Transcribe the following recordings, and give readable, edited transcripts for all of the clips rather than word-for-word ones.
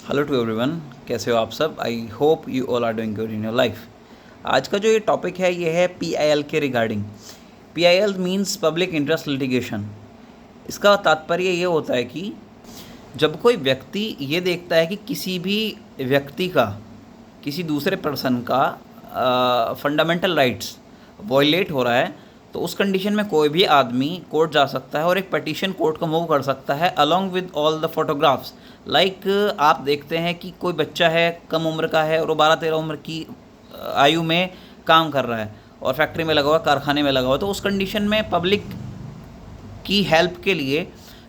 Hello to everyone, कैसे हो आप सब। I hope you all are doing good in your life. आज का जो ये टॉपिक है ये है PIL के regarding. PIL means public interest litigation. इसका तात्पर्य ये होता है कि जब कोई व्यक्ति ये देखता है कि किसी भी व्यक्ति का, किसी दूसरे पर्सन का फंडामेंटल राइट्स वॉयलेट हो रहा है, तो उस कंडीशन में कोई भी आदमी कोर्ट जा सकता है और एक पटिशन कोर्ट को मूव कर सकता है along with all the photographs. Like आप देखते हैं कि कोई बच्चा है, कम उम्र का है और वो 12-13 उम्र की आयु में काम कर रहा है और फैक्ट्री में लगा हुआ, कारखाने में लगा हुआ, तो उस कंडीशन में पब्लिक की हेल्प के लिए,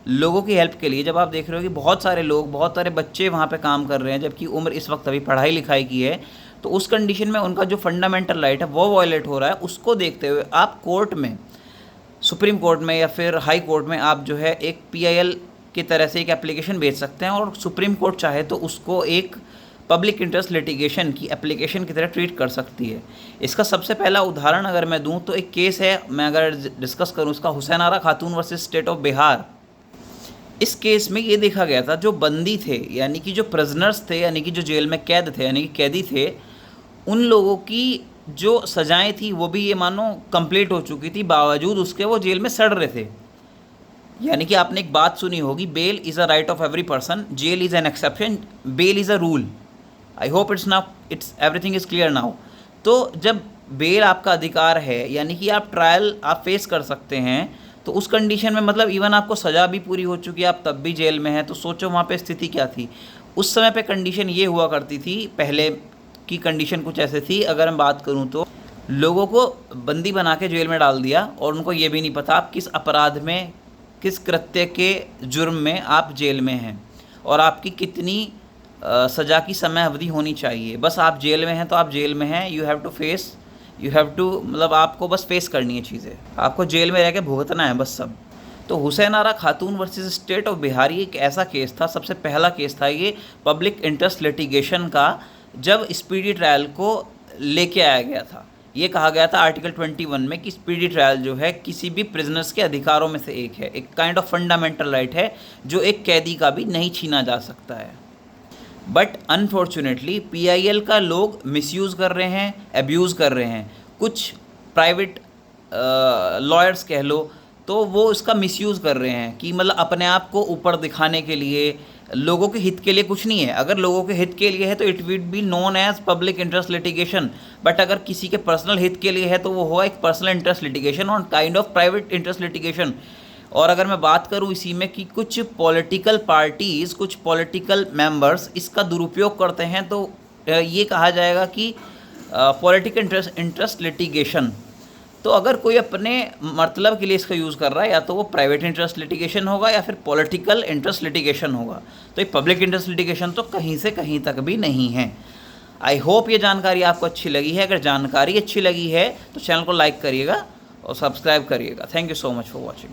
लोगों की हेल्प के लिए, जब आप देख रहे हो कि बहुत सारे लोग, बहुत सारे बच्चे वहाँ पे काम कर रहे हैं जबकि उम्र इस वक्त अभी पढ़ाई लिखाई की है, तो उस कंडीशन में उनका जो फंडामेंटल राइट है वो वॉयलेट हो रहा है। उसको देखते हुए आप कोर्ट में, सुप्रीम कोर्ट में या फिर हाई कोर्ट में आप जो है एक PIL की तरह से एक एप्लीकेशन भेज सकते हैं और सुप्रीम कोर्ट चाहे तो उसको एक पब्लिक इंटरेस्ट लिटिगेशन की एप्लीकेशन की तरह ट्रीट कर सकती है। इसका सबसे पहला उदाहरण अगर मैं दूं तो एक केस है, मैं अगर डिस्कस करूं इसका, हुसैन आरा खातून वर्सेस स्टेट ऑफ बिहार। इस केस में ये देखा गया था, जो बंदी थे यानी कि जो प्रिजनर्स थे, यानी कि जो जेल में कैद थे, यानी कि कैदी थे, उन लोगों की जो सजाएं थी वो भी ये मानो कंप्लीट हो चुकी थी, बावजूद उसके वो जेल में सड़ रहे थे। यानी कि आपने एक बात सुनी होगी, bail is a right of every person, jail is an exception, bail is a rule. I hope it's everything is clear now. तो जब बेल आपका अधिकार है, यानी कि आप ट्रायल आप फेस कर सकते हैं, तो उस कंडीशन में मतलब इवन आपको सज़ा भी पूरी हो चुकी है, आप तब भी जेल में हैं, तो सोचो वहाँ पे स्थिति क्या थी। उस समय पे कंडीशन ये हुआ करती थी, पहले की कंडीशन कुछ ऐसे थी, अगर मैं बात करूँ तो लोगों को बंदी बना के जेल में डाल दिया और उनको ये भी नहीं पता आप किस अपराध में, किस कृत्य के जुर्म में आप जेल में हैं और आपकी कितनी सज़ा की समय अवधि होनी चाहिए। बस आप जेल में हैं तो आप जेल में हैं, यू हैव टू मतलब आपको बस फेस करनी है चीज़ें, आपको जेल में रह के भुगतना है बस सब। तो हुसैन आरा खातून वर्सेस स्टेट ऑफ बिहार ये एक ऐसा केस था, सबसे पहला केस था ये पब्लिक इंटरेस्ट लिटिगेशन का, जब स्पीडी ट्रायल को लेके आया गया था। ये कहा गया था आर्टिकल 21 में कि स्पीडी ट्रायल जो है किसी भी प्रिजनर्स के अधिकारों में से एक है, एक काइंड ऑफ फंडामेंटल राइट है जो एक कैदी का भी नहीं छीना जा सकता है। बट अनफॉर्चुनेटली PIL का लोग मिसयूज़ कर रहे हैं, एब्यूज़ कर रहे हैं। कुछ प्राइवेट लॉयर्स कह लो तो वो इसका मिसयूज़ कर रहे हैं कि मतलब अपने आप को ऊपर दिखाने के लिए, लोगों के हित के लिए कुछ नहीं है। अगर लोगों के हित के लिए है तो it will be known as public interest litigation, but अगर किसी के पर्सनल हित के लिए है तो वो होगा एक पर्सनल इंटरेस्ट लिटिगेशन और kind of private interest litigation. और अगर मैं बात करूं इसी में कि कुछ पॉलिटिकल पार्टीज़, कुछ पॉलिटिकल मेंबर्स इसका दुरुपयोग करते हैं, तो ये कहा जाएगा कि पॉलिटिकल इंटरेस्ट लिटिगेशन। तो अगर कोई अपने मतलब के लिए इसका यूज़ कर रहा है, या तो वो प्राइवेट इंटरेस्ट लिटिगेशन होगा या फिर पॉलिटिकल इंटरेस्ट लिटिगेशन होगा। तो ये पब्लिक इंटरेस्ट लिटिगेशन तो कहीं से कहीं तक भी नहीं है। आई होप ये जानकारी आपको अच्छी लगी है। अगर जानकारी अच्छी लगी है तो चैनल को लाइक करिएगा और सब्सक्राइब करिएगा। Thank you so much for watching.